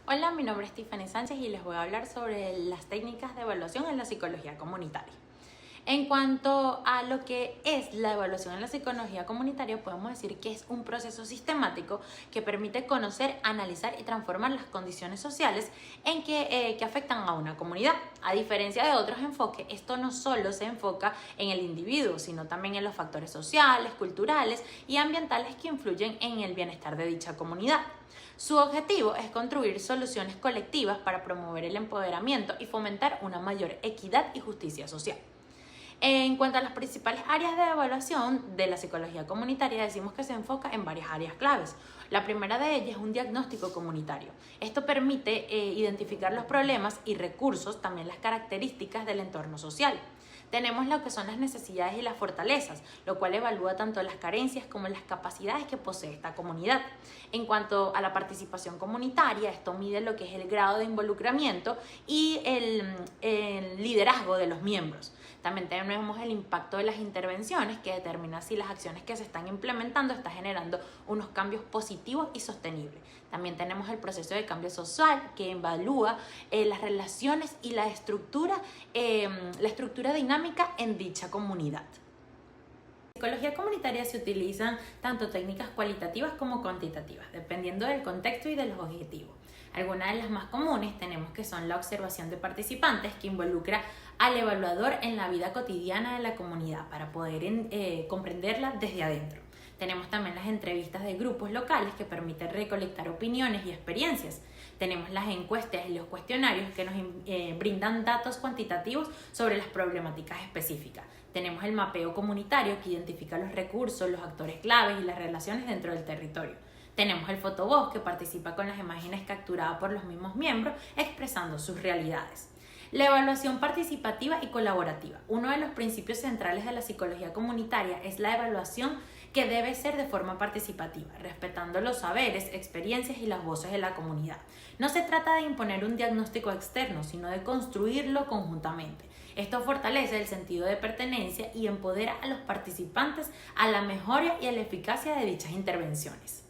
Hola, mi nombre es Tiffany Sánchez y les voy a hablar sobre las técnicas de evaluación en la psicología comunitaria. En cuanto a lo que es la evaluación en la psicología comunitaria, podemos decir que es un proceso sistemático que permite conocer, analizar y transformar las condiciones sociales que afectan a una comunidad. A diferencia de otros enfoques, esto no solo se enfoca en el individuo, sino también en los factores sociales, culturales y ambientales que influyen en el bienestar de dicha comunidad. Su objetivo es construir soluciones colectivas para promover el empoderamiento y fomentar una mayor equidad y justicia social. En cuanto a las principales áreas de evaluación de la psicología comunitaria, decimos que se enfoca en varias áreas claves. La primera de ellas es un diagnóstico comunitario. Esto permite identificar los problemas y recursos, también las características del entorno social. Tenemos lo que son las necesidades y las fortalezas, lo cual evalúa tanto las carencias como las capacidades que posee esta comunidad. En cuanto a la participación comunitaria, esto mide lo que es el grado de involucramiento y el liderazgo de los miembros. También tenemos el impacto de las intervenciones, que determina si las acciones que se están implementando están generando unos cambios positivos y sostenibles. También tenemos el proceso de cambio social, que evalúa las relaciones y la estructura dinámica en dicha comunidad. En psicología comunitaria se utilizan tanto técnicas cualitativas como cuantitativas, dependiendo del contexto y de los objetivos. Algunas de las más comunes tenemos que son la observación de participantes, que involucra al evaluador en la vida cotidiana de la comunidad para poder comprenderla desde adentro. Tenemos también las entrevistas de grupos locales, que permiten recolectar opiniones y experiencias. Tenemos las encuestas y los cuestionarios, que nos brindan datos cuantitativos sobre las problemáticas específicas. Tenemos el mapeo comunitario, que identifica los recursos, los actores claves y las relaciones dentro del territorio. Tenemos el fotovoz, que participa con las imágenes capturadas por los mismos miembros, expresando sus realidades. La evaluación participativa y colaborativa. Uno de los principios centrales de la psicología comunitaria es la evaluación, que debe ser de forma participativa, respetando los saberes, experiencias y las voces de la comunidad. No se trata de imponer un diagnóstico externo, sino de construirlo conjuntamente. Esto fortalece el sentido de pertenencia y empodera a los participantes a la mejora y a la eficacia de dichas intervenciones.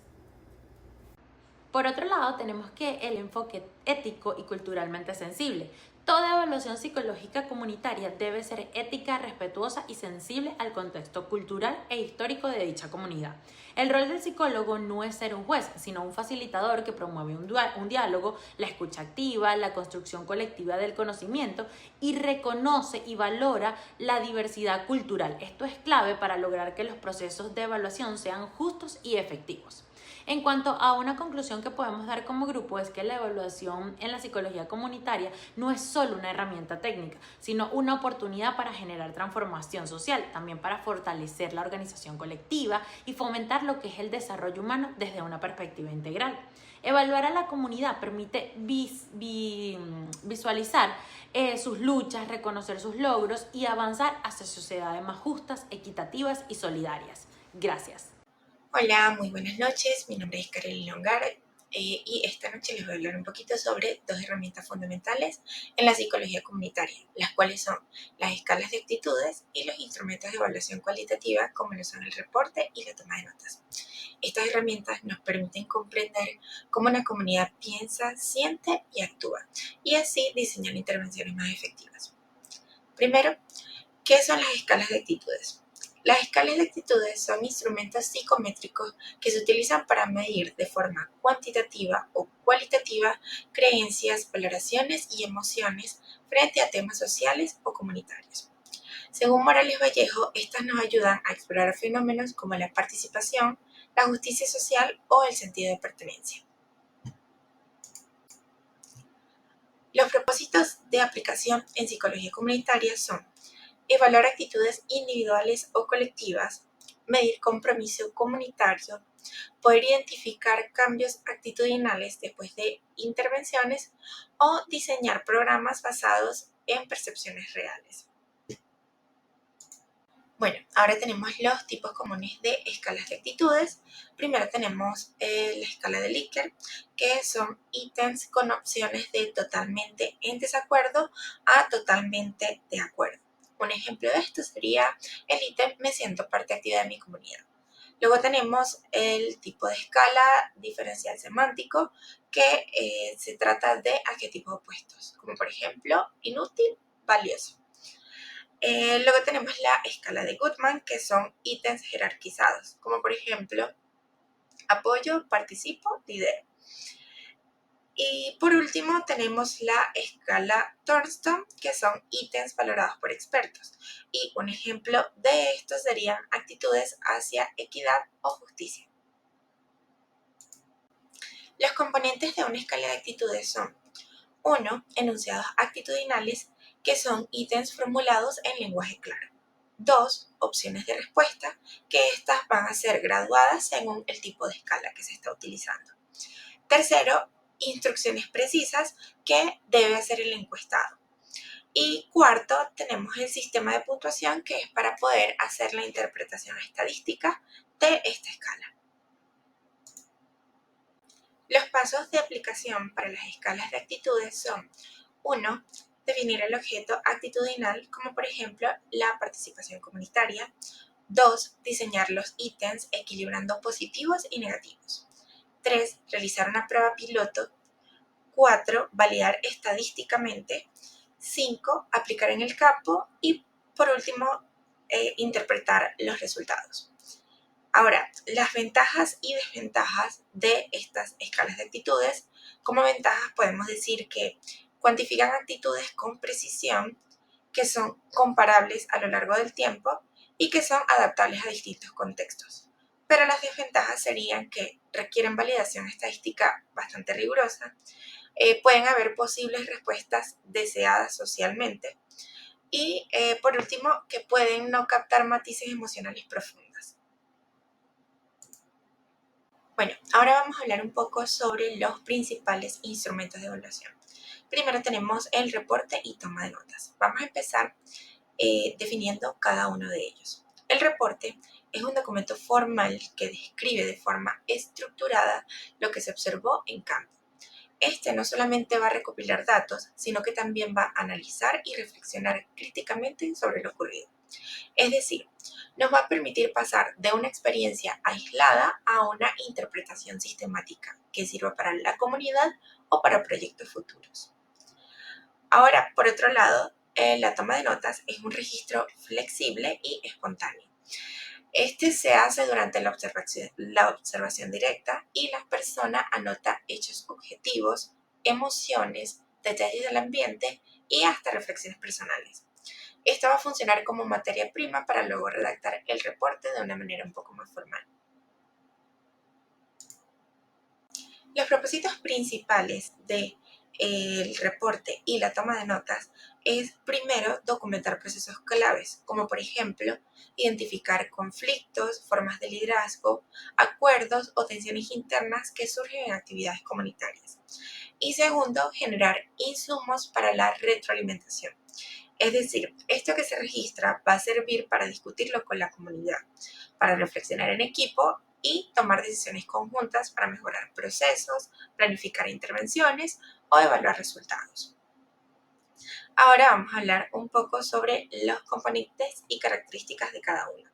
Por otro lado, tenemos que el enfoque ético y culturalmente sensible. Toda evaluación psicológica comunitaria debe ser ética, respetuosa y sensible al contexto cultural e histórico de dicha comunidad. El rol del psicólogo no es ser un juez, sino un facilitador que promueve un diálogo, la escucha activa, la construcción colectiva del conocimiento y reconoce y valora la diversidad cultural. Esto es clave para lograr que los procesos de evaluación sean justos y efectivos. En cuanto a una conclusión que podemos dar como grupo, es que la evaluación en la psicología comunitaria no es solo una herramienta técnica, sino una oportunidad para generar transformación social, también para fortalecer la organización colectiva y fomentar lo que es el desarrollo humano desde una perspectiva integral. Evaluar a la comunidad permite visualizar sus luchas, reconocer sus logros y avanzar hacia sociedades más justas, equitativas y solidarias. Gracias. Hola, muy buenas noches. Mi nombre es Kareli Longar y esta noche les voy a hablar un poquito sobre dos herramientas fundamentales en la psicología comunitaria, las cuales son las escalas de actitudes y los instrumentos de evaluación cualitativa, como lo son el reporte y la toma de notas. Estas herramientas nos permiten comprender cómo una comunidad piensa, siente y actúa, y así diseñar intervenciones más efectivas. Primero, ¿qué son las escalas de actitudes? Las escalas de actitudes son instrumentos psicométricos que se utilizan para medir de forma cuantitativa o cualitativa creencias, valoraciones y emociones frente a temas sociales o comunitarios. Según Morales Vallejo, estas nos ayudan a explorar fenómenos como la participación, la justicia social o el sentido de pertenencia. Los propósitos de aplicación en psicología comunitaria son evaluar actitudes individuales o colectivas, medir compromiso comunitario, poder identificar cambios actitudinales después de intervenciones o diseñar programas basados en percepciones reales. Bueno, ahora tenemos los tipos comunes de escalas de actitudes. Primero tenemos la escala de Likert, que son ítems con opciones de totalmente en desacuerdo a totalmente de acuerdo. Un ejemplo de esto sería el ítem "me siento parte activa de mi comunidad". Luego tenemos el tipo de escala diferencial semántico, que se trata de adjetivos opuestos, como por ejemplo inútil, valioso. Luego tenemos la escala de Goodman, que son ítems jerarquizados, como por ejemplo apoyo, participo, lidero. Y por último tenemos la escala Thornton, que son ítems valorados por expertos. Y un ejemplo de esto serían actitudes hacia equidad o justicia. Los componentes de una escala de actitudes son 1. Enunciados actitudinales, que son ítems formulados en lenguaje claro. 2. Opciones de respuesta, que estas van a ser graduadas según el tipo de escala que se está utilizando. Tercero, instrucciones precisas que debe hacer el encuestado. Y cuarto, tenemos el sistema de puntuación, que es para poder hacer la interpretación estadística de esta escala. Los pasos de aplicación para las escalas de actitudes son: 1. Definir el objeto actitudinal, como por ejemplo la participación comunitaria. 2. Diseñar los ítems equilibrando positivos y negativos. 3. Realizar una prueba piloto. 4. Validar estadísticamente. 5. Aplicar en el campo. Y por último, interpretar los resultados. Ahora, las ventajas y desventajas de estas escalas de actitudes. Como ventajas podemos decir que cuantifican actitudes con precisión, que son comparables a lo largo del tiempo y que son adaptables a distintos contextos. Pero las desventajas serían que requieren validación estadística bastante rigurosa, pueden haber posibles respuestas deseadas socialmente y, por último, que pueden no captar matices emocionales profundas. Bueno, ahora vamos a hablar un poco sobre los principales instrumentos de evaluación. Primero tenemos el reporte y toma de notas. Vamos a empezar definiendo cada uno de ellos. El reporte es un documento formal que describe de forma estructurada lo que se observó en campo. Este no solamente va a recopilar datos, sino que también va a analizar y reflexionar críticamente sobre lo ocurrido. Es decir, nos va a permitir pasar de una experiencia aislada a una interpretación sistemática que sirva para la comunidad o para proyectos futuros. Ahora, por otro lado, la toma de notas es un registro flexible y espontáneo. Este se hace durante la observación directa y la persona anota hechos objetivos, emociones, detalles del ambiente y hasta reflexiones personales. Esto va a funcionar como materia prima para luego redactar el reporte de una manera un poco más formal. Los propósitos principales del reporte y la toma de notas es, primero, documentar procesos claves, como por ejemplo, identificar conflictos, formas de liderazgo, acuerdos o tensiones internas que surgen en actividades comunitarias. Y segundo, generar insumos para la retroalimentación. Es decir, esto que se registra va a servir para discutirlo con la comunidad, para reflexionar en equipo y tomar decisiones conjuntas para mejorar procesos, planificar intervenciones o evaluar resultados. Ahora vamos a hablar un poco sobre los componentes y características de cada uno.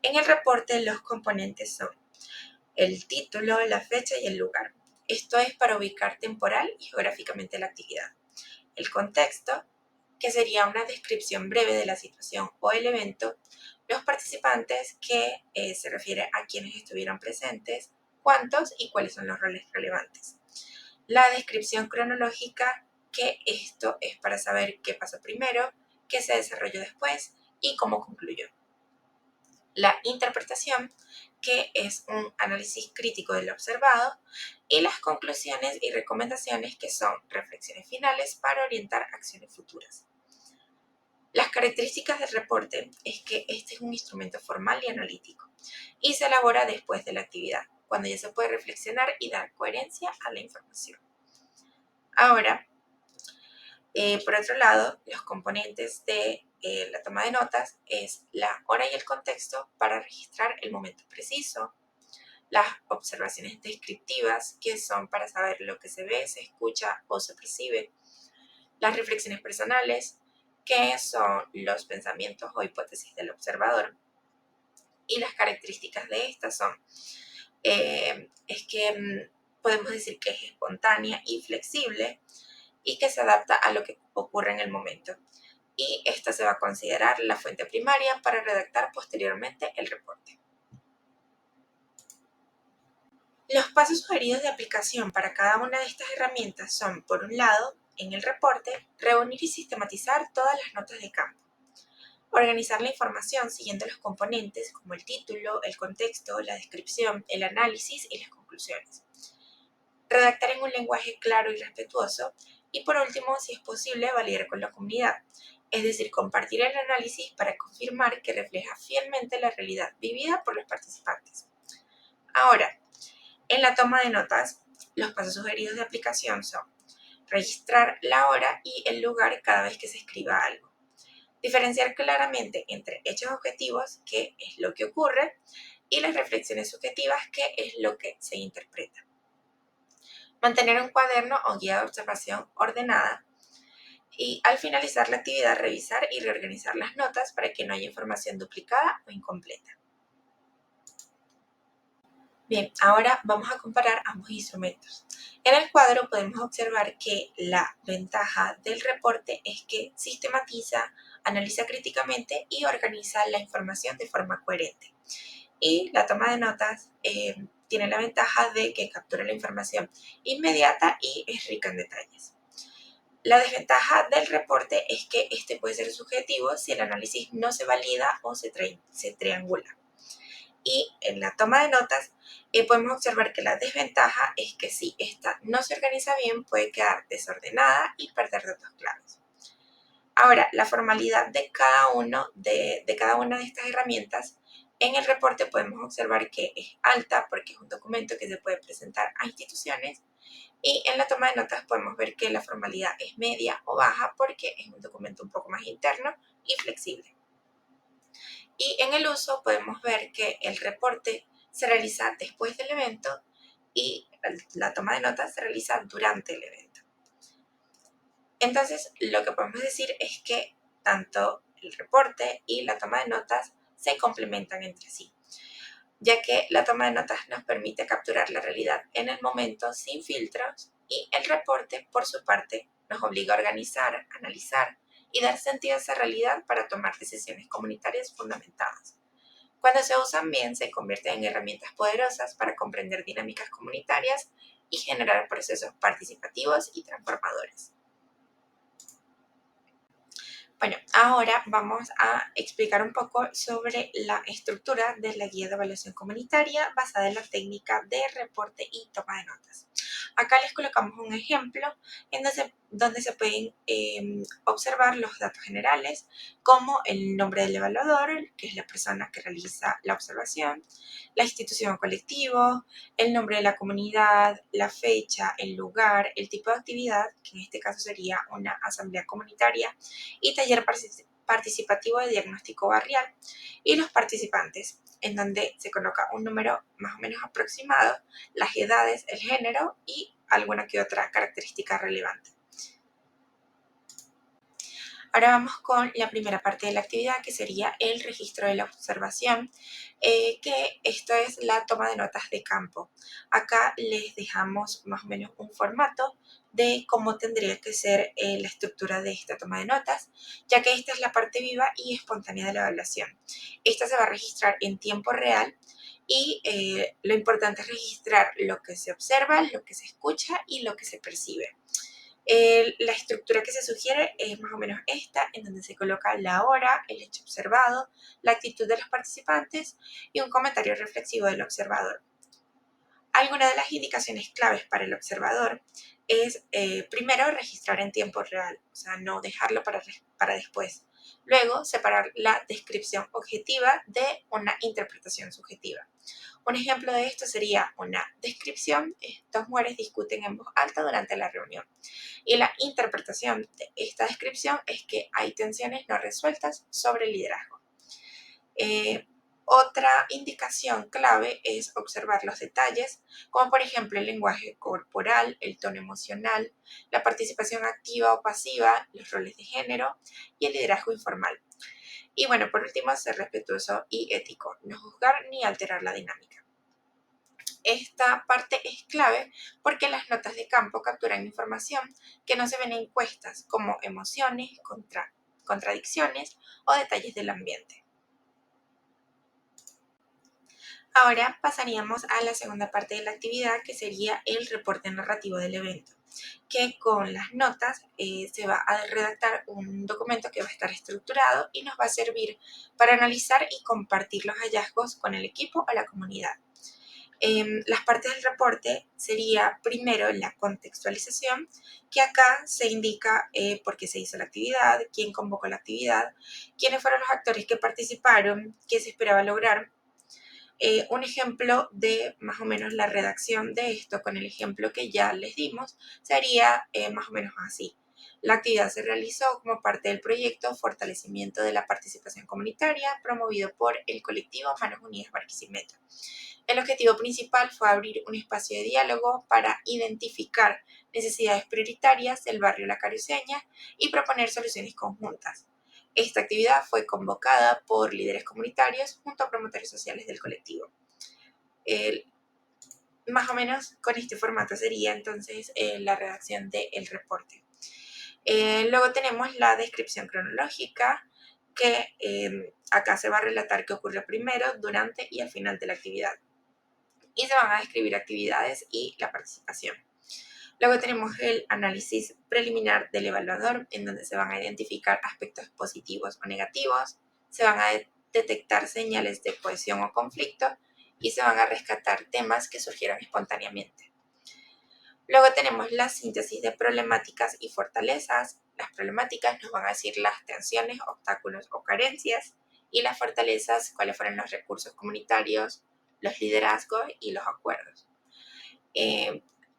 En el reporte los componentes son el título, la fecha y el lugar. Esto es para ubicar temporal y geográficamente la actividad. El contexto, que sería una descripción breve de la situación o el evento, los participantes, que se refiere a quienes estuvieron presentes, cuántos y cuáles son los roles relevantes. La descripción cronológica, que esto es para saber qué pasó primero, qué se desarrolló después y cómo concluyó. La interpretación, que es un análisis crítico de lo observado, y las conclusiones y recomendaciones, que son reflexiones finales para orientar acciones futuras. Las características del reporte es que este es un instrumento formal y analítico y se elabora después de la actividad, cuando ya se puede reflexionar y dar coherencia a la información. Ahora, por otro lado, los componentes de la toma de notas es la hora y el contexto para registrar el momento preciso, las observaciones descriptivas, que son para saber lo que se ve, se escucha o se percibe, las reflexiones personales, que son los pensamientos o hipótesis del observador, Y las características de estas son, podemos decir que es espontánea y flexible y que se adapta a lo que ocurre en el momento. Y esta se va a considerar la fuente primaria para redactar posteriormente el reporte. Los pasos sugeridos de aplicación para cada una de estas herramientas son, por un lado, en el reporte, reunir y sistematizar todas las notas de campo. Organizar la información siguiendo los componentes como el título, el contexto, la descripción, el análisis y las conclusiones. Redactar en un lenguaje claro y respetuoso. Y por último, si es posible, validar con la comunidad, es decir, compartir el análisis para confirmar que refleja fielmente la realidad vivida por los participantes. Ahora, en la toma de notas, los pasos sugeridos de aplicación son registrar la hora y el lugar cada vez que se escriba algo. Diferenciar claramente entre hechos objetivos, que es lo que ocurre, y las reflexiones subjetivas, que es lo que se interpreta. Mantener un cuaderno o guía de observación ordenada. Y al finalizar la actividad, revisar y reorganizar las notas para que no haya información duplicada o incompleta. Bien, ahora vamos a comparar ambos instrumentos. En el cuadro podemos observar que la ventaja del reporte es que sistematiza, analiza críticamente y organiza la información de forma coherente. Y la toma de notas tiene la ventaja de que captura la información inmediata y es rica en detalles. La desventaja del reporte es que este puede ser subjetivo si el análisis no se valida o se triangula. Y en la toma de notas podemos observar que la desventaja es que si esta no se organiza bien puede quedar desordenada y perder datos claves. Ahora, la formalidad de cada una de estas herramientas, en el reporte podemos observar que es alta porque es un documento que se puede presentar a instituciones, y en la toma de notas podemos ver que la formalidad es media o baja porque es un documento un poco más interno y flexible. Y en el uso podemos ver que el reporte se realiza después del evento y la toma de notas se realiza durante el evento. Entonces, lo que podemos decir es que tanto el reporte y la toma de notas se complementan entre sí, ya que la toma de notas nos permite capturar la realidad en el momento sin filtros y el reporte, por su parte, nos obliga a organizar, analizar y dar sentido a esa realidad para tomar decisiones comunitarias fundamentadas. Cuando se usan bien, se convierten en herramientas poderosas para comprender dinámicas comunitarias y generar procesos participativos y transformadores. Bueno, ahora vamos a explicar un poco sobre la estructura de la guía de evaluación comunitaria basada en la técnica de reporte y toma de notas. Acá les colocamos un ejemplo en donde se pueden observar los datos generales, como el nombre del evaluador, que es la persona que realiza la observación, la institución o colectivo, el nombre de la comunidad, la fecha, el lugar, el tipo de actividad, que en este caso sería una asamblea comunitaria, y taller participativo de diagnóstico barrial, y los participantes, en donde se coloca un número más o menos aproximado, las edades, el género y alguna que otra característica relevante. Ahora vamos con la primera parte de la actividad, que sería el registro de la observación, que esto es la toma de notas de campo. Acá les dejamos más o menos un formato de cómo tendría que ser la estructura de esta toma de notas, ya que esta es la parte viva y espontánea de la evaluación. Esta se va a registrar en tiempo real y lo importante es registrar lo que se observa, lo que se escucha y lo que se percibe. La estructura que se sugiere es más o menos esta, en donde se coloca la hora, el hecho observado, la actitud de los participantes y un comentario reflexivo del observador. Algunas de las indicaciones claves para el observador es, primero, registrar en tiempo real, o sea, no dejarlo para después. Luego, separar la descripción objetiva de una interpretación subjetiva. Un ejemplo de esto sería una descripción: dos mujeres discuten en voz alta durante la reunión. Y la interpretación de esta descripción es que hay tensiones no resueltas sobre el liderazgo. Otra indicación clave es observar los detalles, como por ejemplo el lenguaje corporal, el tono emocional, la participación activa o pasiva, los roles de género y el liderazgo informal. Y bueno, por último, ser respetuoso y ético, no juzgar ni alterar la dinámica. Esta parte es clave porque las notas de campo capturan información que no se ven en encuestas, como emociones, contradicciones o detalles del ambiente. Ahora pasaríamos a la segunda parte de la actividad, que sería el reporte narrativo del evento, que con las notas se va a redactar un documento que va a estar estructurado y nos va a servir para analizar y compartir los hallazgos con el equipo o la comunidad. Las partes del reporte sería primero la contextualización, que acá se indica por qué se hizo la actividad, quién convocó la actividad, quiénes fueron los actores que participaron, qué se esperaba lograr. Un ejemplo de más o menos la redacción de esto con el ejemplo que ya les dimos sería más o menos así. La actividad se realizó como parte del proyecto Fortalecimiento de la Participación Comunitaria promovido por el colectivo Manos Unidas Barquisimeto. El objetivo principal fue abrir un espacio de diálogo para identificar necesidades prioritarias del barrio La Caruceña y proponer soluciones conjuntas. Esta actividad fue convocada por líderes comunitarios junto a promotores sociales del colectivo. Más o menos con este formato sería entonces la redacción del reporte. Luego tenemos la descripción cronológica, que acá se va a relatar qué ocurrió primero, durante y al final de la actividad. Y se van a describir actividades y la participación. Luego tenemos el análisis preliminar del evaluador, en donde se van a identificar aspectos positivos o negativos, se van a detectar señales de cohesión o conflicto y se van a rescatar temas que surgieron espontáneamente. Luego tenemos la síntesis de problemáticas y fortalezas. Las problemáticas nos van a decir las tensiones, obstáculos o carencias, y las fortalezas, cuáles fueron los recursos comunitarios, los liderazgos y los acuerdos.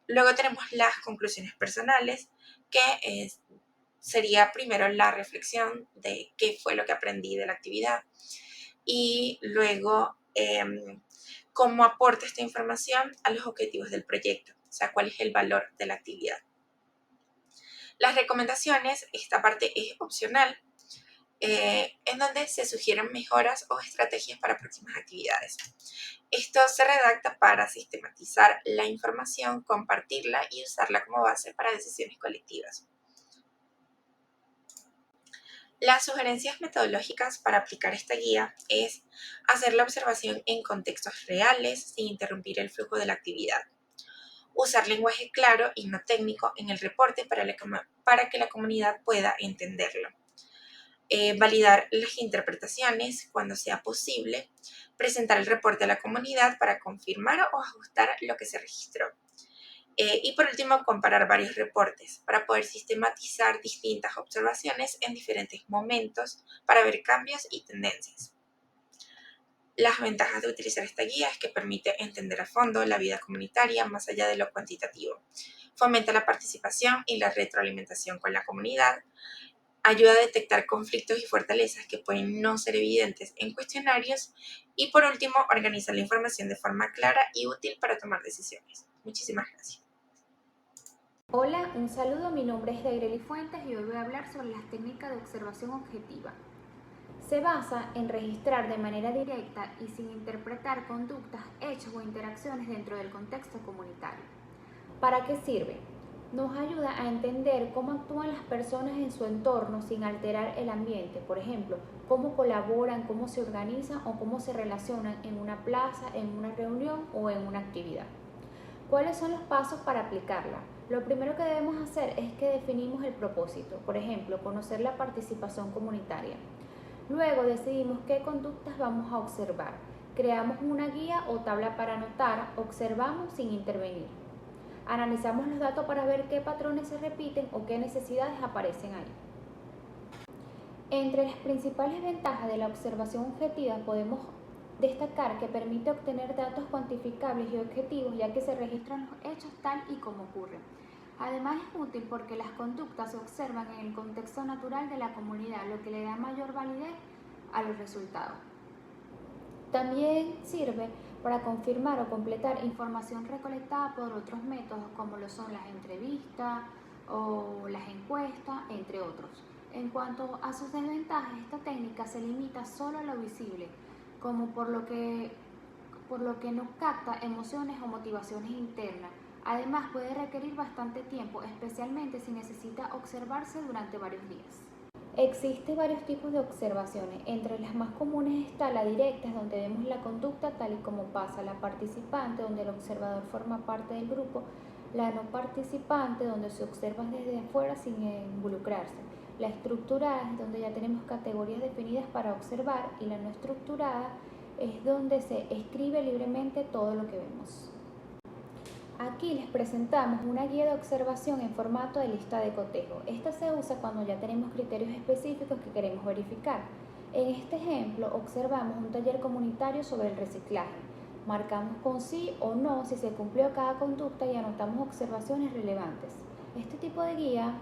Luego tenemos las conclusiones personales, que sería primero la reflexión de qué fue lo que aprendí de la actividad y luego cómo aporta esta información a los objetivos del proyecto, o sea, cuál es el valor de la actividad. Las recomendaciones, esta parte es opcional, en donde se sugieren mejoras o estrategias para próximas actividades. Esto se redacta para sistematizar la información, compartirla y usarla como base para decisiones colectivas. Las sugerencias metodológicas para aplicar esta guía es hacer la observación en contextos reales sin interrumpir el flujo de la actividad. Usar lenguaje claro y no técnico en el reporte para que la comunidad pueda entenderlo. Validar las interpretaciones cuando sea posible, presentar el reporte a la comunidad para confirmar o ajustar lo que se registró. Y por último, comparar varios reportes para poder sistematizar distintas observaciones en diferentes momentos para ver cambios y tendencias. Las ventajas de utilizar esta guía es que permite entender a fondo la vida comunitaria más allá de lo cuantitativo. Fomenta la participación y la retroalimentación con la comunidad. Ayuda a detectar conflictos y fortalezas que pueden no ser evidentes en cuestionarios. Y por último, organiza la información de forma clara y útil para tomar decisiones. Muchísimas gracias. Hola, un saludo, mi nombre es Daireli Fuentes y hoy voy a hablar sobre las técnicas de observación objetiva. Se basa en registrar de manera directa y sin interpretar conductas, hechos o interacciones dentro del contexto comunitario. ¿Para qué sirve? Nos ayuda a entender cómo actúan las personas en su entorno sin alterar el ambiente, por ejemplo, cómo colaboran, cómo se organizan o cómo se relacionan en una plaza, en una reunión o en una actividad. ¿Cuáles son los pasos para aplicarla? Lo primero que debemos hacer es que definimos el propósito, por ejemplo, conocer la participación comunitaria. Luego decidimos qué conductas vamos a observar. Creamos una guía o tabla para anotar, observamos sin intervenir. Analizamos los datos para ver qué patrones se repiten o qué necesidades aparecen ahí. Entre las principales ventajas de la observación objetiva podemos destacar que permite obtener datos cuantificables y objetivos, ya que se registran los hechos tal y como ocurren. Además es útil porque las conductas se observan en el contexto natural de la comunidad, lo que le da mayor validez a los resultados. También sirve para confirmar o completar información recolectada por otros métodos, como lo son las entrevistas o las encuestas, entre otros. En cuanto a sus desventajas, esta técnica se limita solo a lo visible, como por lo que no capta emociones o motivaciones internas. Además, puede requerir bastante tiempo, especialmente si necesita observarse durante varios días. Existen varios tipos de observaciones. Entre las más comunes está la directa, donde vemos la conducta tal y como pasa; la participante, donde el observador forma parte del grupo; la no participante, donde se observa desde afuera sin involucrarse; la estructurada, donde ya tenemos categorías definidas para observar; y la no estructurada es donde se escribe libremente todo lo que vemos. Aquí les presentamos una guía de observación en formato de lista de cotejo. Esta se usa cuando ya tenemos criterios específicos que queremos verificar. En este ejemplo observamos un taller comunitario sobre el reciclaje. Marcamos con sí o no si se cumplió cada conducta y anotamos observaciones relevantes. Este tipo de guía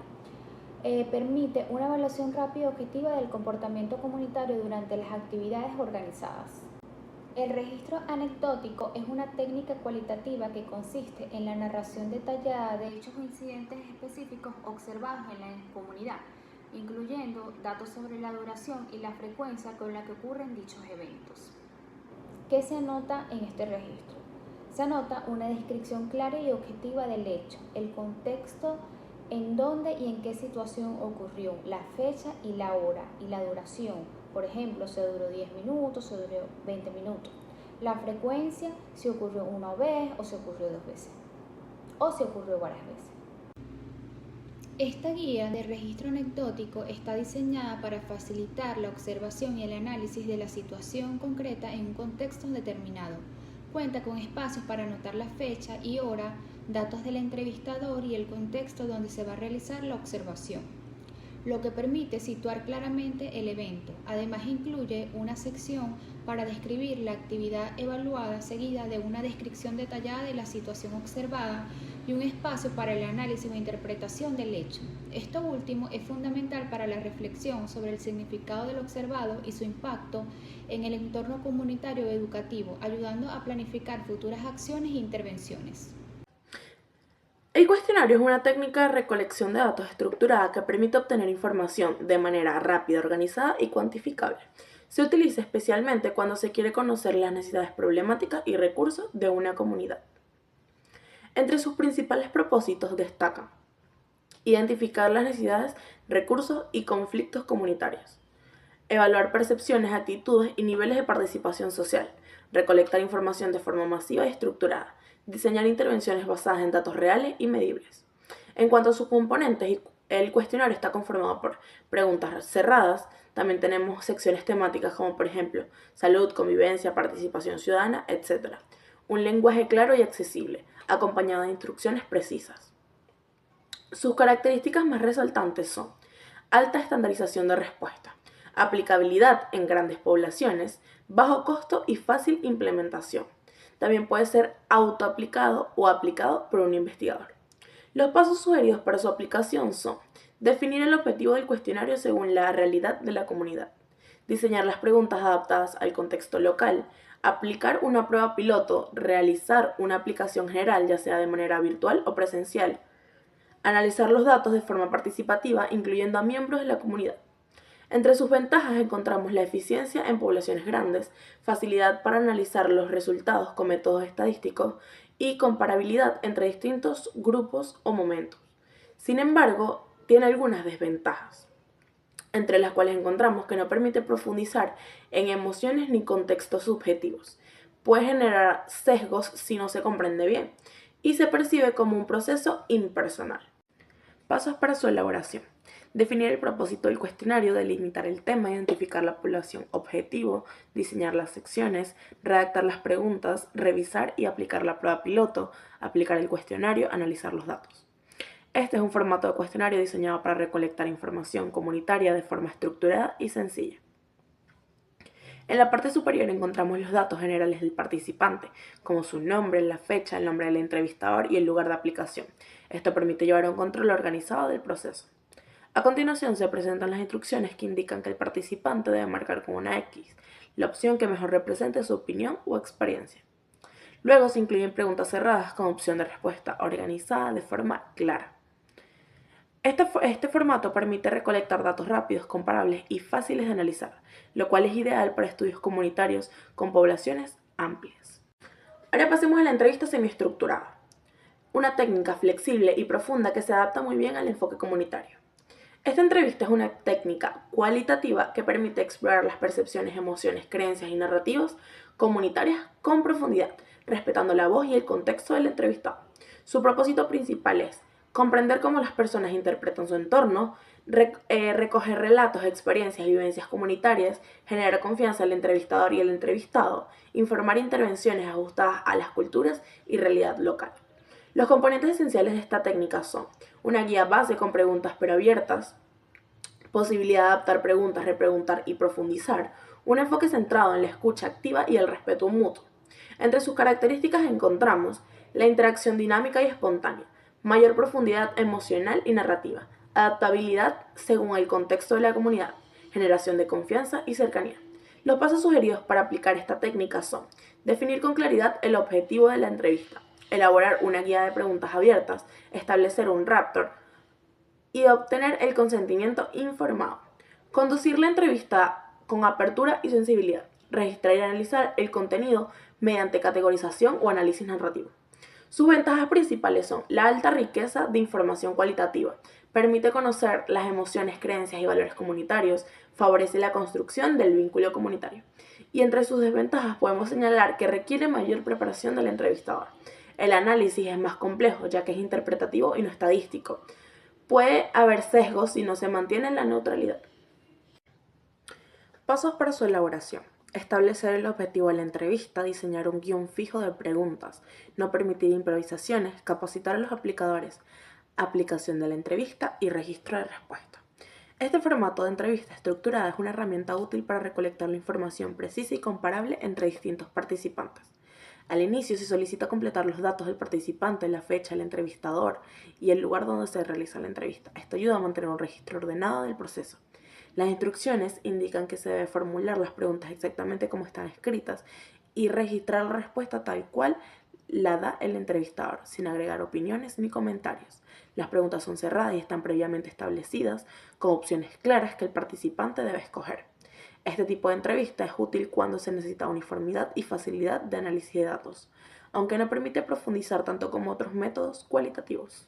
permite una evaluación rápida y objetiva del comportamiento comunitario durante las actividades organizadas. El registro anecdótico es una técnica cualitativa que consiste en la narración detallada de hechos o incidentes específicos observados en la comunidad, incluyendo datos sobre la duración y la frecuencia con la que ocurren dichos eventos. ¿Qué se anota en este registro? Se anota una descripción clara y objetiva del hecho, el contexto en dónde y en qué situación ocurrió, la fecha y la hora y la duración. Por ejemplo, se duró 10 minutos, se duró 20 minutos. La frecuencia, si ocurrió una vez o si ocurrió 2 veces o si ocurrió varias veces. Esta guía de registro anecdótico está diseñada para facilitar la observación y el análisis de la situación concreta en un contexto determinado. Cuenta con espacios para anotar la fecha y hora, datos del entrevistador y el contexto donde se va a realizar la observación, lo que permite situar claramente el evento. Además, incluye una sección para describir la actividad evaluada, seguida de una descripción detallada de la situación observada y un espacio para el análisis o interpretación del hecho. Esto último es fundamental para la reflexión sobre el significado del observado y su impacto en el entorno comunitario o educativo, ayudando a planificar futuras acciones e intervenciones. El cuestionario es una técnica de recolección de datos estructurada que permite obtener información de manera rápida, organizada y cuantificable. Se utiliza especialmente cuando se quiere conocer las necesidades problemáticas y recursos de una comunidad. Entre sus principales propósitos destacan identificar las necesidades, recursos y conflictos comunitarios, evaluar percepciones, actitudes y niveles de participación social, recolectar información de forma masiva y estructurada, diseñar intervenciones basadas en datos reales y medibles. En cuanto a sus componentes, el cuestionario está conformado por preguntas cerradas. También tenemos secciones temáticas como por ejemplo salud, convivencia, participación ciudadana, etc. Un lenguaje claro y accesible, acompañado de instrucciones precisas. Sus características más resaltantes son alta estandarización de respuesta, aplicabilidad en grandes poblaciones, bajo costo y fácil implementación. También puede ser autoaplicado o aplicado por un investigador. Los pasos sugeridos para su aplicación son definir el objetivo del cuestionario según la realidad de la comunidad, diseñar las preguntas adaptadas al contexto local, aplicar una prueba piloto, realizar una aplicación general ya sea de manera virtual o presencial, analizar los datos de forma participativa incluyendo a miembros de la comunidad. Entre sus ventajas encontramos la eficiencia en poblaciones grandes, facilidad para analizar los resultados con métodos estadísticos y comparabilidad entre distintos grupos o momentos. Sin embargo, tiene algunas desventajas, entre las cuales encontramos que no permite profundizar en emociones ni contextos subjetivos. Puede generar sesgos si no se comprende bien y se percibe como un proceso impersonal. Pasos para su elaboración. Definir el propósito del cuestionario, delimitar el tema, identificar la población objetivo, diseñar las secciones, redactar las preguntas, revisar y aplicar la prueba piloto, aplicar el cuestionario, analizar los datos. Este es un formato de cuestionario diseñado para recolectar información comunitaria de forma estructurada y sencilla. En la parte superior encontramos los datos generales del participante, como su nombre, la fecha, el nombre del entrevistador y el lugar de aplicación. Esto permite llevar un control organizado del proceso. A continuación se presentan las instrucciones que indican que el participante debe marcar con una X la opción que mejor represente su opinión o experiencia. Luego se incluyen preguntas cerradas con opción de respuesta organizada de forma clara. Este formato permite recolectar datos rápidos, comparables y fáciles de analizar, lo cual es ideal para estudios comunitarios con poblaciones amplias. Ahora pasemos a la entrevista semiestructurada, una técnica flexible y profunda que se adapta muy bien al enfoque comunitario. Esta entrevista es una técnica cualitativa que permite explorar las percepciones, emociones, creencias y narrativas comunitarias con profundidad, respetando la voz y el contexto del entrevistado. Su propósito principal es comprender cómo las personas interpretan su entorno, recoger relatos, experiencias y vivencias comunitarias, generar confianza al entrevistador y el entrevistado, informar intervenciones ajustadas a las culturas y realidad local. Los componentes esenciales de esta técnica son una guía base con preguntas pero abiertas, posibilidad de adaptar preguntas, repreguntar y profundizar, un enfoque centrado en la escucha activa y el respeto mutuo. Entre sus características encontramos la interacción dinámica y espontánea, mayor profundidad emocional y narrativa, adaptabilidad según el contexto de la comunidad, generación de confianza y cercanía. Los pasos sugeridos para aplicar esta técnica son definir con claridad el objetivo de la entrevista, elaborar una guía de preguntas abiertas, establecer un raptor y obtener el consentimiento informado. Conducir la entrevista con apertura y sensibilidad. Registrar y analizar el contenido mediante categorización o análisis narrativo. Sus ventajas principales son la alta riqueza de información cualitativa, permite conocer las emociones, creencias y valores comunitarios, favorece la construcción del vínculo comunitario. Y entre sus desventajas podemos señalar que requiere mayor preparación del entrevistador. El análisis es más complejo, ya que es interpretativo y no estadístico. Puede haber sesgos si no se mantiene la neutralidad. Pasos para su elaboración. Establecer el objetivo de la entrevista, diseñar un guión fijo de preguntas, no permitir improvisaciones, capacitar a los aplicadores, aplicación de la entrevista y registro de respuesta. Este formato de entrevista estructurada es una herramienta útil para recolectar la información precisa y comparable entre distintos participantes. Al inicio se solicita completar los datos del participante, la fecha, el entrevistador y el lugar donde se realiza la entrevista. Esto ayuda a mantener un registro ordenado del proceso. Las instrucciones indican que se debe formular las preguntas exactamente como están escritas y registrar la respuesta tal cual la da el entrevistador, sin agregar opiniones ni comentarios. Las preguntas son cerradas y están previamente establecidas con opciones claras que el participante debe escoger. Este tipo de entrevista es útil cuando se necesita uniformidad y facilidad de análisis de datos, aunque no permite profundizar tanto como otros métodos cualitativos.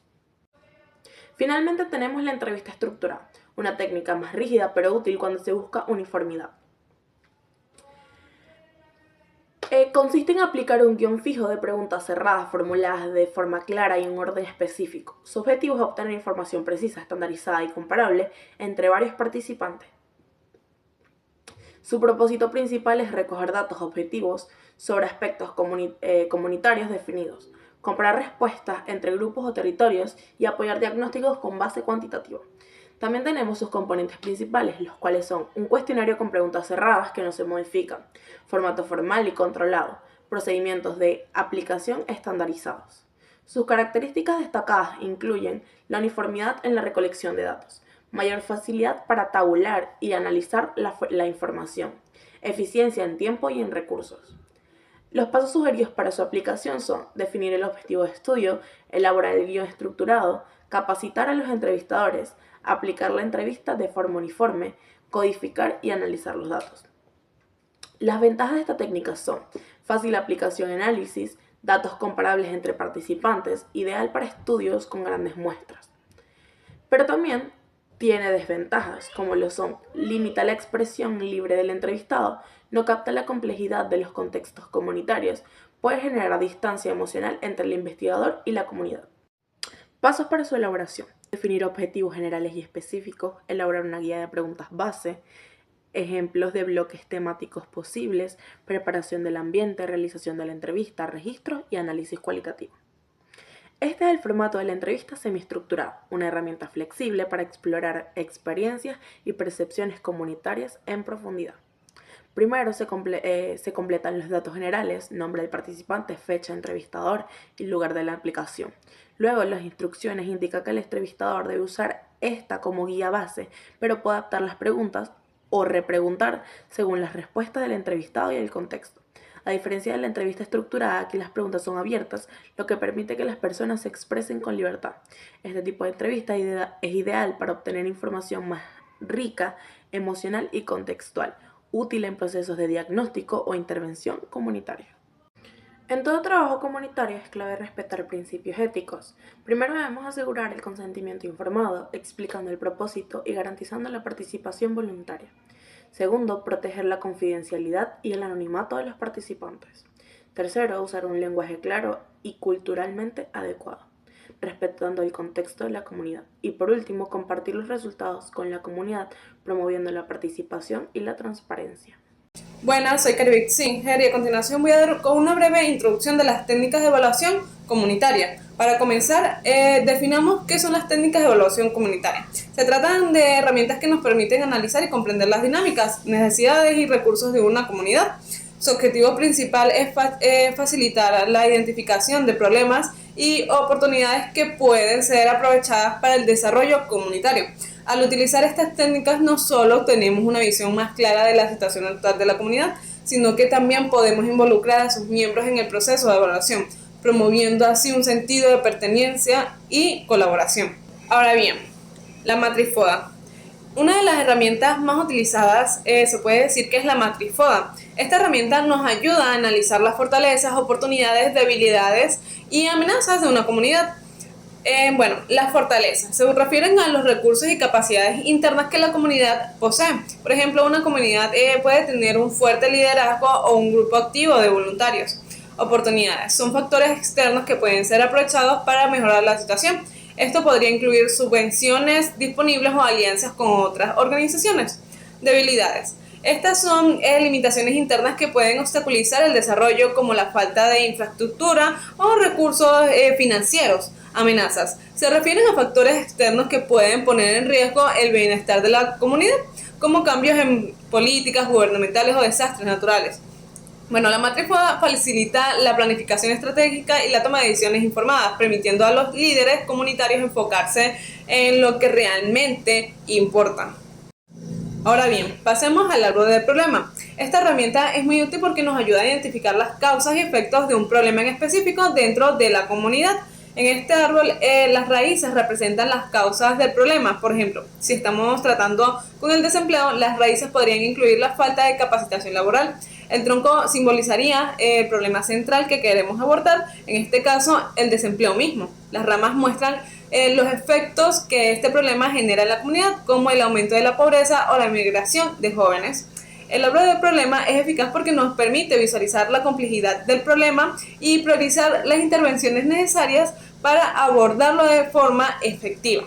Finalmente tenemos la entrevista estructurada, una técnica más rígida pero útil cuando se busca uniformidad. Consiste en aplicar un guión fijo de preguntas cerradas formuladas de forma clara y en un orden específico. Su objetivo es obtener información precisa, estandarizada y comparable entre varios participantes. Su propósito principal es recoger datos objetivos sobre aspectos comunitarios definidos, comparar respuestas entre grupos o territorios y apoyar diagnósticos con base cuantitativa. También tenemos sus componentes principales, los cuales son un cuestionario con preguntas cerradas que no se modifican, formato formal y controlado, procedimientos de aplicación estandarizados. Sus características destacadas incluyen la uniformidad en la recolección de datos, mayor facilidad para tabular y analizar la información, eficiencia en tiempo y en recursos. Los pasos sugeridos para su aplicación son definir el objetivo de estudio, elaborar el guión estructurado, capacitar a los entrevistadores, aplicar la entrevista de forma uniforme, codificar y analizar los datos. Las ventajas de esta técnica son fácil aplicación y análisis, datos comparables entre participantes, ideal para estudios con grandes muestras. Pero también tiene desventajas, como lo son: limita la expresión libre del entrevistado, no capta la complejidad de los contextos comunitarios, puede generar distancia emocional entre el investigador y la comunidad. Pasos para su elaboración: definir objetivos generales y específicos, elaborar una guía de preguntas base, ejemplos de bloques temáticos posibles, preparación del ambiente, realización de la entrevista, registros y análisis cualitativo. Este es el formato de la entrevista semiestructurada, una herramienta flexible para explorar experiencias y percepciones comunitarias en profundidad. Primero se completan los datos generales, nombre del participante, fecha, entrevistador y lugar de la aplicación. Luego las instrucciones indican que el entrevistador debe usar esta como guía base, pero puede adaptar las preguntas o repreguntar según las respuestas del entrevistado y el contexto. A diferencia de la entrevista estructurada, aquí las preguntas son abiertas, lo que permite que las personas se expresen con libertad. Este tipo de entrevista es ideal para obtener información más rica, emocional y contextual, útil en procesos de diagnóstico o intervención comunitaria. En todo trabajo comunitario es clave respetar principios éticos. Primero debemos asegurar el consentimiento informado, explicando el propósito y garantizando la participación voluntaria. Segundo, proteger la confidencialidad y el anonimato de los participantes. Tercero, usar un lenguaje claro y culturalmente adecuado, respetando el contexto de la comunidad. Y por último, compartir los resultados con la comunidad, promoviendo la participación y la transparencia. Buenas, soy Karibik Singer y a continuación voy a dar con una breve introducción de las técnicas de evaluación comunitaria. Para comenzar, definamos qué son las técnicas de evaluación comunitaria. Se tratan de herramientas que nos permiten analizar y comprender las dinámicas, necesidades y recursos de una comunidad. Su objetivo principal es facilitar la identificación de problemas y oportunidades que pueden ser aprovechadas para el desarrollo comunitario. Al utilizar estas técnicas no solo obtenemos una visión más clara de la situación actual de la comunidad, sino que también podemos involucrar a sus miembros en el proceso de evaluación, promoviendo así un sentido de pertenencia y colaboración. Ahora bien, la matriz FODA. Una de las herramientas más utilizadas se puede decir que es la matriz FODA. Esta herramienta nos ayuda a analizar las fortalezas, oportunidades, debilidades y amenazas de una comunidad. Las fortalezas se refieren a los recursos y capacidades internas que la comunidad posee. Por ejemplo, una comunidad puede tener un fuerte liderazgo o un grupo activo de voluntarios. Oportunidades son factores externos que pueden ser aprovechados para mejorar la situación. Esto podría incluir subvenciones disponibles o alianzas con otras organizaciones. Debilidades. Estas son limitaciones internas que pueden obstaculizar el desarrollo, como la falta de infraestructura o recursos financieros. Amenazas. Se refieren a factores externos que pueden poner en riesgo el bienestar de la comunidad, como cambios en políticas gubernamentales o desastres naturales. La matriz FODA facilita la planificación estratégica y la toma de decisiones informadas, permitiendo a los líderes comunitarios enfocarse en lo que realmente importa. Ahora bien, pasemos al árbol del problema. Esta herramienta es muy útil porque nos ayuda a identificar las causas y efectos de un problema en específico dentro de la comunidad. En este árbol, las raíces representan las causas del problema. Por ejemplo, si estamos tratando con el desempleo, las raíces podrían incluir la falta de capacitación laboral. El tronco simbolizaría el problema central que queremos abordar, en este caso, el desempleo mismo. Las ramas muestran los efectos que este problema genera en la comunidad, como el aumento de la pobreza o la migración de jóvenes. El árbol del problema es eficaz porque nos permite visualizar la complejidad del problema y priorizar las intervenciones necesarias para abordarlo de forma efectiva.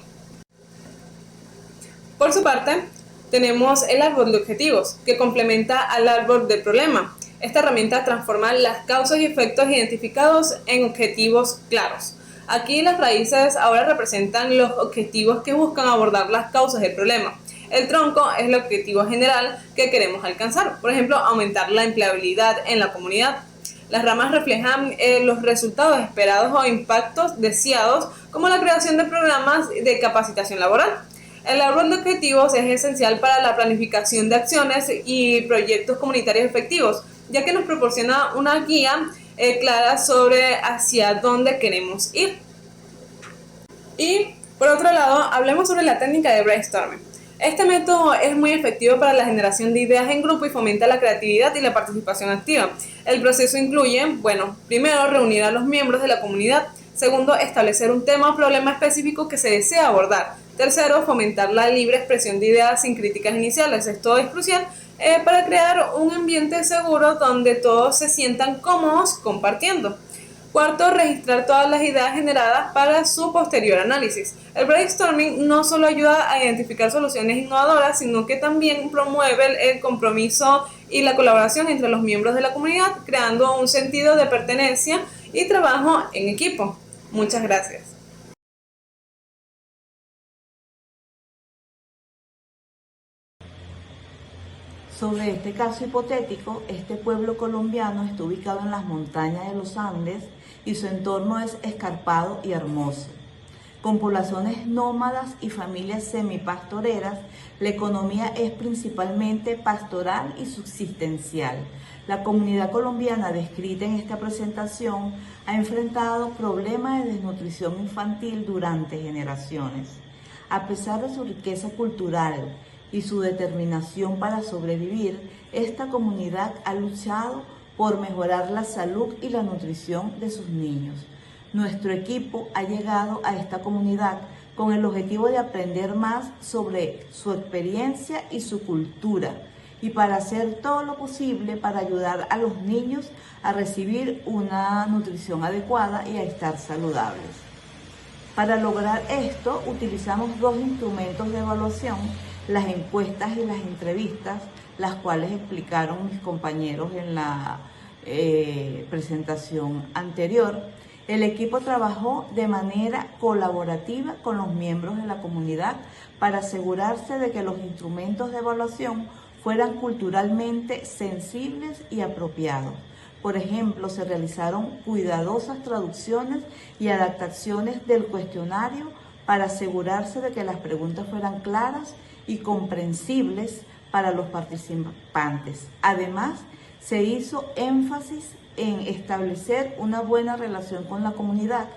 Por su parte, tenemos el árbol de objetivos, que complementa al árbol del problema. Esta herramienta transforma las causas y efectos identificados en objetivos claros. Aquí las raíces ahora representan los objetivos que buscan abordar las causas del problema. El tronco es el objetivo general que queremos alcanzar, por ejemplo, aumentar la empleabilidad en la comunidad. Las ramas reflejan los resultados esperados o impactos deseados, como la creación de programas de capacitación laboral. El árbol de objetivos es esencial para la planificación de acciones y proyectos comunitarios efectivos, ya que nos proporciona una guía clara sobre hacia dónde queremos ir. Y por otro lado, hablemos sobre la técnica de brainstorming. Este método es muy efectivo para la generación de ideas en grupo y fomenta la creatividad y la participación activa. El proceso incluye, primero, reunir a los miembros de la comunidad. Segundo, establecer un tema o problema específico que se desea abordar. Tercero, fomentar la libre expresión de ideas sin críticas iniciales. Esto es crucial para crear un ambiente seguro donde todos se sientan cómodos compartiendo. Cuarto, registrar todas las ideas generadas para su posterior análisis. El brainstorming no solo ayuda a identificar soluciones innovadoras, sino que también promueve el compromiso y la colaboración entre los miembros de la comunidad, creando un sentido de pertenencia y trabajo en equipo. Muchas gracias. Sobre este caso hipotético, este pueblo colombiano está ubicado en las montañas de los Andes y su entorno es escarpado y hermoso, Con poblaciones nómadas y familias semipastoreras, la economía es principalmente pastoral y subsistencial. La comunidad colombiana descrita en esta presentación ha enfrentado problemas de desnutrición infantil durante generaciones. A pesar de su riqueza cultural y su determinación para sobrevivir, esta comunidad ha luchado por mejorar la salud y la nutrición de sus niños. Nuestro equipo ha llegado a esta comunidad con el objetivo de aprender más sobre su experiencia y su cultura, y para hacer todo lo posible para ayudar a los niños a recibir una nutrición adecuada y a estar saludables. Para lograr esto, utilizamos dos instrumentos de evaluación: las encuestas y las entrevistas, las cuales explicaron mis compañeros en la presentación anterior. El equipo trabajó de manera colaborativa con los miembros de la comunidad para asegurarse de que los instrumentos de evaluación fueran culturalmente sensibles y apropiados. Por ejemplo, se realizaron cuidadosas traducciones y adaptaciones del cuestionario para asegurarse de que las preguntas fueran claras y comprensibles para los participantes. Además, se hizo énfasis en establecer una buena relación con la comunidad.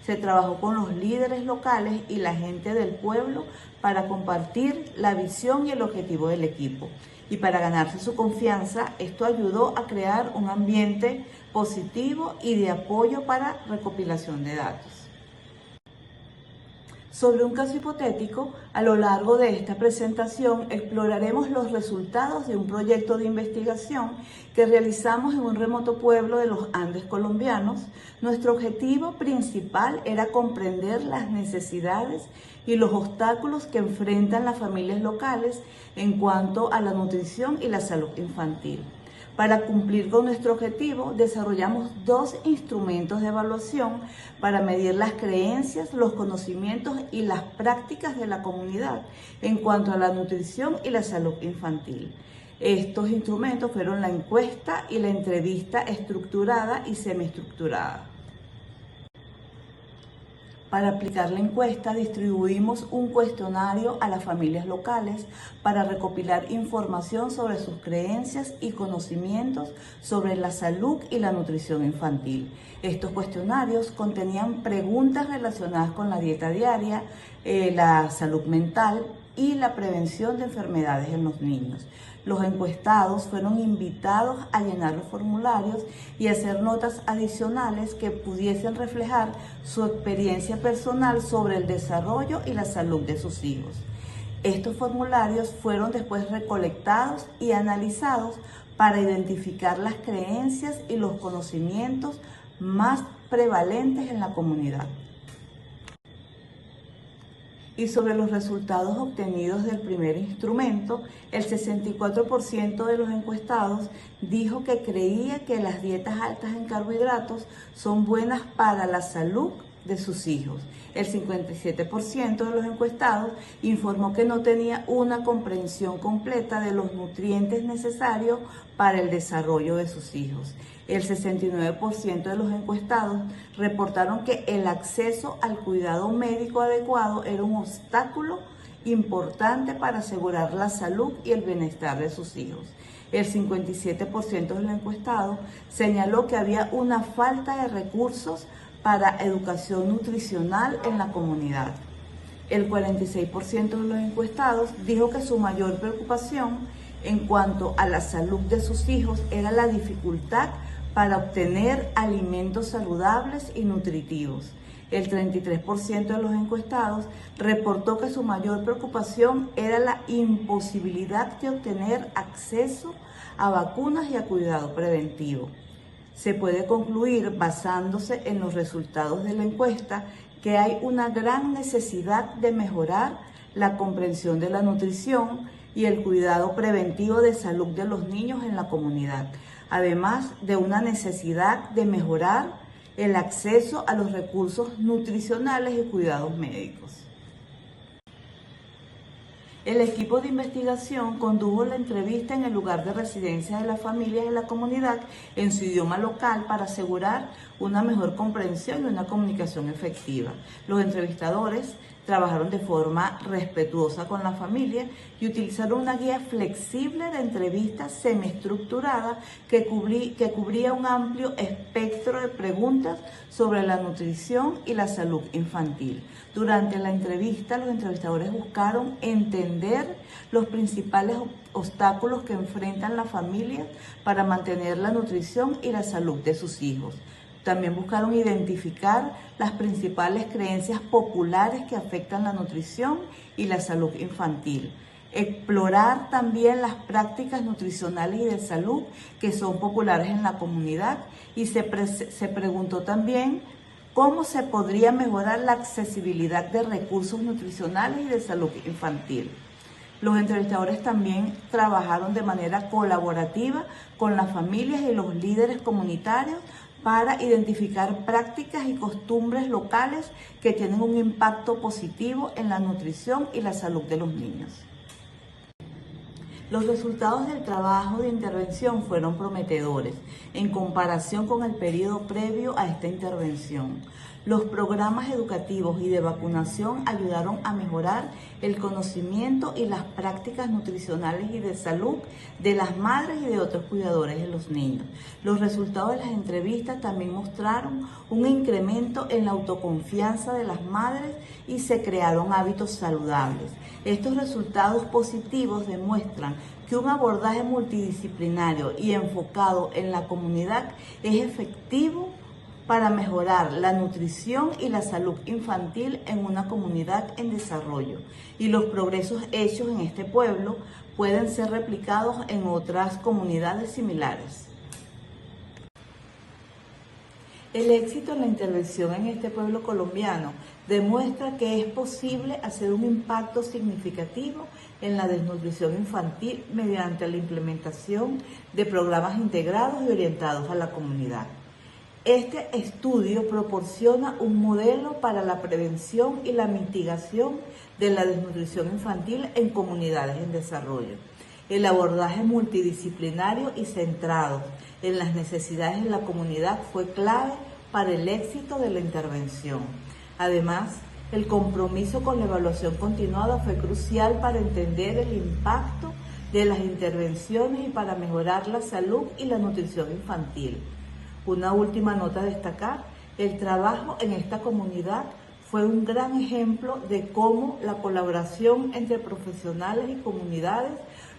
Se trabajó con los líderes locales y la gente del pueblo para compartir la visión y el objetivo del equipo. Y para ganarse su confianza, esto ayudó a crear un ambiente positivo y de apoyo para recopilación de datos. Sobre un caso hipotético, a lo largo de esta presentación exploraremos los resultados de un proyecto de investigación que realizamos en un remoto pueblo de los Andes colombianos. Nuestro objetivo principal era comprender las necesidades y los obstáculos que enfrentan las familias locales en cuanto a la nutrición y la salud infantil. Para cumplir con nuestro objetivo, desarrollamos dos instrumentos de evaluación para medir las creencias, los conocimientos y las prácticas de la comunidad en cuanto a la nutrición y la salud infantil. Estos instrumentos fueron la encuesta y la entrevista estructurada y semiestructurada. Para aplicar la encuesta, distribuimos un cuestionario a las familias locales para recopilar información sobre sus creencias y conocimientos sobre la salud y la nutrición infantil. Estos cuestionarios contenían preguntas relacionadas con la dieta diaria, la salud mental y la prevención de enfermedades en los niños. Los encuestados fueron invitados a llenar los formularios y hacer notas adicionales que pudiesen reflejar su experiencia personal sobre el desarrollo y la salud de sus hijos. Estos formularios fueron después recolectados y analizados para identificar las creencias y los conocimientos más prevalentes en la comunidad. Y sobre los resultados obtenidos del primer instrumento, el 64% de los encuestados dijo que creía que las dietas altas en carbohidratos son buenas para la salud de sus hijos. El 57% de los encuestados informó que no tenía una comprensión completa de los nutrientes necesarios para el desarrollo de sus hijos. El 69% de los encuestados reportaron que el acceso al cuidado médico adecuado era un obstáculo importante para asegurar la salud y el bienestar de sus hijos. El 57% de los encuestados señaló que había una falta de recursos para educación nutricional en la comunidad. El 46% de los encuestados dijo que su mayor preocupación en cuanto a la salud de sus hijos era la dificultad para obtener alimentos saludables y nutritivos. El 33% de los encuestados reportó que su mayor preocupación era la imposibilidad de obtener acceso a vacunas y a cuidado preventivo. Se puede concluir, basándose en los resultados de la encuesta, que hay una gran necesidad de mejorar la comprensión de la nutrición y el cuidado preventivo de salud de los niños en la comunidad, además de una necesidad de mejorar el acceso a los recursos nutricionales y cuidados médicos. El equipo de investigación condujo la entrevista en el lugar de residencia de las familias de la comunidad en su idioma local para asegurar una mejor comprensión y una comunicación efectiva. Los entrevistadores trabajaron de forma respetuosa con la familia y utilizaron una guía flexible de entrevistas semiestructurada que cubría un amplio espectro de preguntas sobre la nutrición y la salud infantil. Durante la entrevista, los entrevistadores buscaron entender los principales obstáculos que enfrentan las familias para mantener la nutrición y la salud de sus hijos. También buscaron identificar las principales creencias populares que afectan la nutrición y la salud infantil. Explorar también las prácticas nutricionales y de salud que son populares en la comunidad y se preguntó también cómo se podría mejorar la accesibilidad de recursos nutricionales y de salud infantil. Los entrevistadores también trabajaron de manera colaborativa con las familias y los líderes comunitarios para identificar prácticas y costumbres locales que tienen un impacto positivo en la nutrición y la salud de los niños. Los resultados del trabajo de intervención fueron prometedores en comparación con el periodo previo a esta intervención. Los programas educativos y de vacunación ayudaron a mejorar el conocimiento y las prácticas nutricionales y de salud de las madres y de otros cuidadores de los niños. Los resultados de las entrevistas también mostraron un incremento en la autoconfianza de las madres y se crearon hábitos saludables. Estos resultados positivos demuestran que un abordaje multidisciplinario y enfocado en la comunidad es efectivo para mejorar la nutrición y la salud infantil en una comunidad en desarrollo. Y los progresos hechos en este pueblo pueden ser replicados en otras comunidades similares. El éxito en la intervención en este pueblo colombiano demuestra que es posible hacer un impacto significativo en la desnutrición infantil mediante la implementación de programas integrados y orientados a la comunidad. Este estudio proporciona un modelo para la prevención y la mitigación de la desnutrición infantil en comunidades en desarrollo. El abordaje multidisciplinario y centrado en las necesidades de la comunidad fue clave para el éxito de la intervención. Además, el compromiso con la evaluación continuada fue crucial para entender el impacto de las intervenciones y para mejorar la salud y la nutrición infantil. Una última nota a destacar: el trabajo en esta comunidad fue un gran ejemplo de cómo la colaboración entre profesionales y comunidades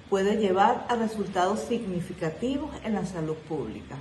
puede llevar a resultados significativos en la salud pública.